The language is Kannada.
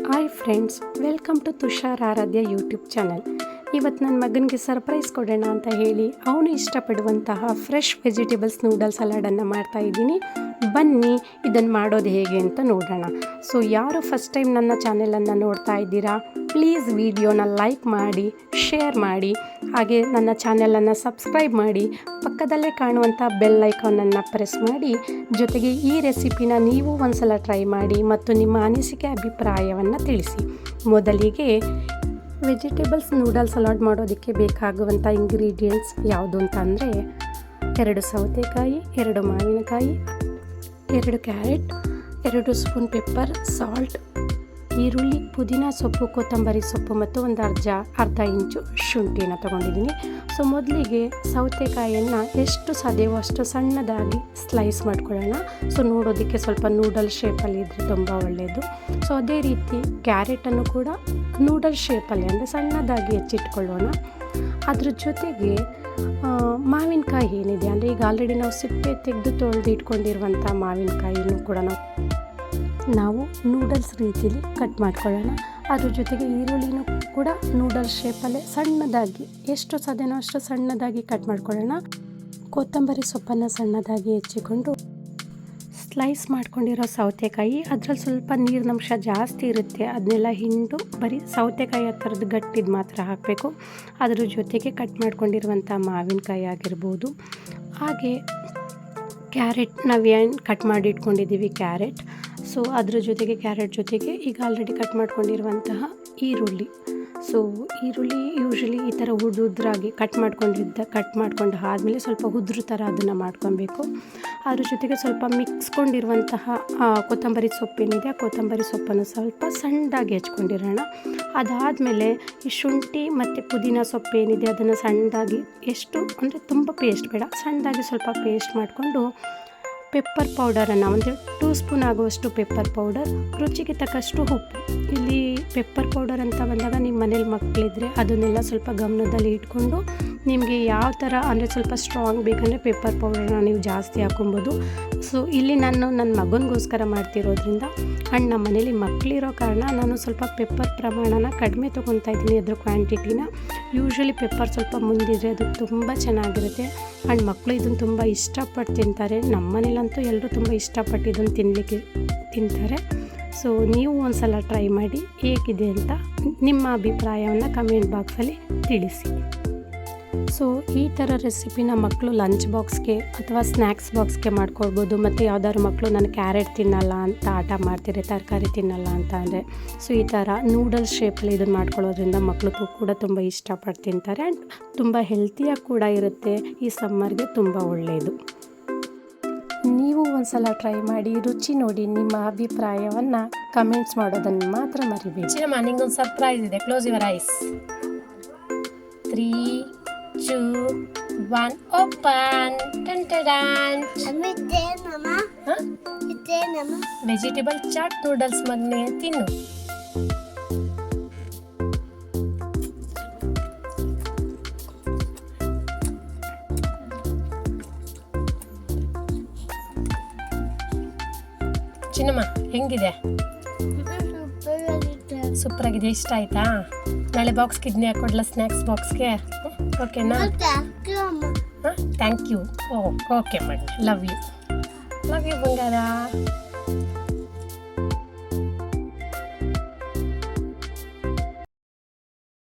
Hi friends, welcome to Tushar Aradhya YouTube channel. ಇವತ್ತು ನನ್ನ ಮಗನಿಗೆ ಸರ್ಪ್ರೈಸ್ ಕೊಡೋಣ ಅಂತ ಹೇಳಿ ಅವನು ಇಷ್ಟಪಡುವಂತಹ ಫ್ರೆಶ್ ವೆಜಿಟೇಬಲ್ಸ್ ನೂಡಲ್ ಸಲಾಡನ್ನು ಮಾಡ್ತಾಯಿದ್ದೀನಿ. ಬನ್ನಿ ಇದನ್ನು ಮಾಡೋದು ಹೇಗೆ ಅಂತ ನೋಡೋಣ. ಸೊ ಯಾರು ಫಸ್ಟ್ ಟೈಮ್ ನನ್ನ ಚಾನೆಲನ್ನು ನೋಡ್ತಾ ಇದ್ದೀರಾ, ಪ್ಲೀಸ್ ವಿಡಿಯೋನ ಲೈಕ್ ಮಾಡಿ, ಶೇರ್ ಮಾಡಿ, ಹಾಗೆ ನನ್ನ ಚಾನೆಲನ್ನು ಸಬ್ಸ್ಕ್ರೈಬ್ ಮಾಡಿ, ಪಕ್ಕದಲ್ಲೇ ಕಾಣುವಂಥ ಬೆಲ್ ಐಕಾನನ್ನು ಪ್ರೆಸ್ ಮಾಡಿ. ಜೊತೆಗೆ ಈ ರೆಸಿಪಿನ ನೀವು ಒಂದ್ಸಲ ಟ್ರೈ ಮಾಡಿ ಮತ್ತು ನಿಮ್ಮ ಅನಿಸಿಕೆ ಅಭಿಪ್ರಾಯವನ್ನು ತಿಳಿಸಿ. ಮೊದಲಿಗೆ ವೆಜಿಟೇಬಲ್ಸ್ ನೂಡಲ್ ಸಲಾಡ್ ಮಾಡೋದಕ್ಕೆ ಬೇಕಾಗುವಂಥ ಇಂಗ್ರೀಡಿಯೆಂಟ್ಸ್ ಯಾವುದು ಅಂತ ಅಂದರೆ 2 ಸೌತೆಕಾಯಿ, 2 ಮಾವಿನಕಾಯಿ, 2 ಕ್ಯಾರೆಟ್, 2 ಸ್ಪೂನ್ ಪೆಪ್ಪರ್, ಸಾಲ್ಟ್, ಈರುಳ್ಳಿ, ಪುದೀನ ಸೊಪ್ಪು, ಕೊತ್ತಂಬರಿ ಸೊಪ್ಪು ಮತ್ತು ಒಂದು ಅರ್ಧ ಇಂಚು ಶುಂಠಿನ ತೊಗೊಂಡಿದ್ದೀನಿ. ಸೊ ಮೊದಲಿಗೆ ಸೌತೆಕಾಯಿಯನ್ನು ಎಷ್ಟು ಸಾಧ್ಯವೋ ಅಷ್ಟು ಸಣ್ಣದಾಗಿ ಸ್ಲೈಸ್ ಮಾಡ್ಕೊಳ್ಳೋಣ. ಸೊ ನೋಡೋದಕ್ಕೆ ಸ್ವಲ್ಪ ನೂಡಲ್ ಶೇಪಲ್ಲಿ ಇದ್ದರೆ ತುಂಬ ಒಳ್ಳೆಯದು. ಸೊ ಅದೇ ರೀತಿ ಕ್ಯಾರೆಟನ್ನು ಕೂಡ ನೂಡಲ್ ಶೇಪಲ್ಲಿ ಅಂದರೆ ಸಣ್ಣದಾಗಿ ಹೆಚ್ಚಿಟ್ಕೊಳ್ಳೋಣ. ಅದ್ರ ಜೊತೆಗೆ ಮಾವಿನಕಾಯಿ ಏನಿದೆ ಅಂದರೆ ಈಗ ಆಲ್ರೆಡಿ ನಾವು ಸಿಪ್ಪೆ ತೆಗೆದು ತೊಳೆದು ಇಟ್ಕೊಂಡಿರುವಂಥ ಮಾವಿನಕಾಯಿನೂ ಕೂಡ ನಾವು ನೂಡಲ್ಸ್ ರೀತಿಯಲ್ಲಿ ಕಟ್ ಮಾಡ್ಕೊಳ್ಳೋಣ. ಅದ್ರ ಜೊತೆಗೆ ಈರುಳ್ಳಿನೂ ಕೂಡ ನೂಡಲ್ಸ್ ಶೇಪಲ್ಲೇ ಸಣ್ಣದಾಗಿ ಎಷ್ಟು ಸಾಧ್ಯನೋ ಅಷ್ಟು ಸಣ್ಣದಾಗಿ ಕಟ್ ಮಾಡ್ಕೊಳ್ಳೋಣ. ಕೊತ್ತಂಬರಿ ಸೊಪ್ಪನ್ನು ಸಣ್ಣದಾಗಿ ಹೆಚ್ಚಿಕೊಂಡು ಸ್ಲೈಸ್ ಮಾಡ್ಕೊಂಡಿರೋ ಸೌತೆಕಾಯಿ, ಅದರಲ್ಲಿ ಸ್ವಲ್ಪ ನೀರಿನಂಶ ಜಾಸ್ತಿ ಇರುತ್ತೆ, ಅದನ್ನೆಲ್ಲ ಹಿಂಡು ಬರೀ ಸೌತೆಕಾಯಿ ಆ ಥರದ್ದು ಗಟ್ಟಿದ್ದು ಮಾತ್ರ ಹಾಕಬೇಕು. ಅದ್ರ ಜೊತೆಗೆ ಕಟ್ ಮಾಡ್ಕೊಂಡಿರುವಂಥ ಮಾವಿನಕಾಯಿ ಆಗಿರ್ಬೋದು, ಹಾಗೆ ಕ್ಯಾರೆಟ್ ನಾವೇನು ಕಟ್ ಮಾಡಿ ಇಟ್ಕೊಂಡಿದ್ದೀವಿ ಕ್ಯಾರೆಟ್. ಸೊ ಅದ್ರ ಜೊತೆಗೆ ಕ್ಯಾರೆಟ್ ಜೊತೆಗೆ ಈಗ ಆಲ್ರೆಡಿ ಕಟ್ ಮಾಡ್ಕೊಂಡಿರುವಂತಹ ಈರುಳ್ಳಿ. ಸೊ ಈರುಳ್ಳಿ ಯೂಶ್ವಲಿ ಈ ಥರ ಉದ್ರಾಗಿ ಕಟ್ ಮಾಡ್ಕೊಂಡು ಆದಮೇಲೆ ಸ್ವಲ್ಪ ಉದ್ರ ಥರ ಅದನ್ನು ಮಾಡ್ಕೊಬೇಕು. ಅದ್ರ ಜೊತೆಗೆ ಸ್ವಲ್ಪ ಮಿಕ್ಸ್ಕೊಂಡಿರುವಂತಹ ಕೊತ್ತಂಬರಿ ಸೊಪ್ಪೇನಿದೆ, ಆ ಕೊತ್ತಂಬರಿ ಸೊಪ್ಪನ್ನು ಸ್ವಲ್ಪ ಸಣ್ಣದಾಗಿ ಹೆಚ್ಕೊಂಡಿರೋಣ. ಅದಾದಮೇಲೆ ಈ ಶುಂಠಿ ಮತ್ತು ಪುದೀನ ಸೊಪ್ಪೇನಿದೆ ಅದನ್ನು ಸಣ್ಣದಾಗಿ, ಎಷ್ಟು ಅಂದರೆ ತುಂಬ ಪೇಸ್ಟ್ ಬೇಡ, ಸಣ್ಣದಾಗಿ ಸ್ವಲ್ಪ ಪೇಸ್ಟ್ ಮಾಡಿಕೊಂಡು ಪೆಪ್ಪರ್ ಪೌಡರನ್ನು ಒಂದು 2 ಸ್ಪೂನ್ ಆಗುವಷ್ಟು ಪೆಪ್ಪರ್ ಪೌಡರ್, ರುಚಿಗೆ ತಕ್ಕಷ್ಟು ಉಪ್ಪು. ಇಲ್ಲಿ ಪೆಪ್ಪರ್ ಪೌಡರ್ ಅಂತ ಬಂದಾಗ ನಿಮ್ಮ ಮನೇಲಿ ಮಕ್ಕಳಿದ್ರೆ ಅದನ್ನೆಲ್ಲ ಸ್ವಲ್ಪ ಗಮನದಲ್ಲಿ ಇಟ್ಕೊಂಡು ನಿಮಗೆ ಯಾವ ಥರ ಅಂದರೆ ಸ್ವಲ್ಪ ಸ್ಟ್ರಾಂಗ್ ಬೇಕಂದರೆ ಪೆಪ್ಪರ್ ಪೌಡರ್ನ ನೀವು ಜಾಸ್ತಿ ಹಾಕೊಬೋದು. ಸೊ ಇಲ್ಲಿ ನಾನು ನನ್ನ ಮಗನಿಗೋಸ್ಕರ ಮಾಡ್ತಿರೋದ್ರಿಂದ ಆ್ಯಂಡ್ ನಮ್ಮ ಮನೇಲಿ ಮಕ್ಕಳಿರೋ ಕಾರಣ ನಾನು ಸ್ವಲ್ಪ ಪೆಪ್ಪರ್ ಪ್ರಮಾಣನ ಕಡಿಮೆ ತೊಗೊತಾ ಇದ್ದೀನಿ, ಅದ್ರ ಕ್ವಾಂಟಿಟಿನ. ಯೂಶ್ವಲಿ ಪೆಪ್ಪರ್ ಸ್ವಲ್ಪ ಮುಂದಿದ್ರೆ ಅದು ತುಂಬ ಚೆನ್ನಾಗಿರುತ್ತೆ ಆ್ಯಂಡ್ ಮಕ್ಕಳು ಇದನ್ನು ತುಂಬ ಇಷ್ಟಪಟ್ಟು ತಿಂತಾರೆ. ನಮ್ಮ ಮನೇಲಂತೂ ಎಲ್ಲರೂ ತುಂಬ ಇಷ್ಟಪಟ್ಟು ಇದನ್ನು ತಿಂತಾರೆ. ಸೊ ನೀವು ಒಂದು ಸಲ ಟ್ರೈ ಮಾಡಿ ಹೇಗಿದೆ ಅಂತ ನಿಮ್ಮ ಅಭಿಪ್ರಾಯವನ್ನು ಕಮೆಂಟ್ ಬಾಕ್ಸಲ್ಲಿ ತಿಳಿಸಿ. ಸೊ ಈ ಥರ ರೆಸಿಪಿನ ಮಕ್ಕಳು ಲಂಚ್ ಬಾಕ್ಸ್ಗೆ ಅಥವಾ ಸ್ನ್ಯಾಕ್ಸ್ ಬಾಕ್ಸ್ಗೆ ಮಾಡ್ಕೊಳ್ಬೋದು. ಮತ್ತು ಯಾವ್ದಾದ್ರು ಮಕ್ಕಳು ನಾನು ಕ್ಯಾರೆಟ್ ತಿನ್ನಲ್ಲ ಅಂತ ಆಟ ಮಾಡ್ತಿದ್ರೆ, ತರಕಾರಿ ತಿನ್ನಲ್ಲ ಅಂತ ಅಂದರೆ, ಸೊ ಈ ಥರ ನೂಡಲ್ಸ್ ಶೇಪಲ್ಲಿ ಇದನ್ನು ಮಾಡ್ಕೊಳ್ಳೋದ್ರಿಂದ ಮಕ್ಕಳು ಕೂಡ ತುಂಬ ಇಷ್ಟಪಟ್ಟು ತಿಂತಾರೆ ಆ್ಯಂಡ್ ತುಂಬ ಹೆಲ್ತಿಯಾಗಿ ಕೂಡ ಇರುತ್ತೆ. ಈ ಸಮ್ಮರ್ಗೆ ತುಂಬ ಒಳ್ಳೆಯದು. ನೀವು ಒಂದ್ಸಲ ಟ್ರೈ ಮಾಡಿ, ರುಚಿ ನೋಡಿ, ನಿಮ್ಮ ಅಭಿಪ್ರಾಯವನ್ನು ಕಮೆಂಟ್ಸ್ ಮಾಡೋದನ್ನು ಮಾತ್ರ ಮರಿಬೇಡಿ. ಚಿನ್ನಮ್ಮ, ನಿಂಗೊಂದು ಸರ್ಪ್ರೈಸ್ ಇದೆ. Close your eyes. 3, 2, 1 open. Vegetable chaat noodles ಮಗನೇ, ತಿನ್ನು. ಚಿನ್ನಮ್ಮ ಹೆಂಗಿದೆ? ಸೂಪರ್ ಆಗಿದೆ. ಇಷ್ಟ ಆಯ್ತಾ? ನಾಳೆ ಬಾಕ್ಸ್ಗೆ ಇದನ್ನೇ ಹಾಕೊಡ್ಲ, ಸ್ನ್ಯಾಕ್ಸ್ ಬಾಕ್ಸ್ಗೆ. ಓಕೆನಾ? Thank you. ಓಕೆ ಮಾಡಿ. ಲವ್ ಯು ಬಂಗಾರ.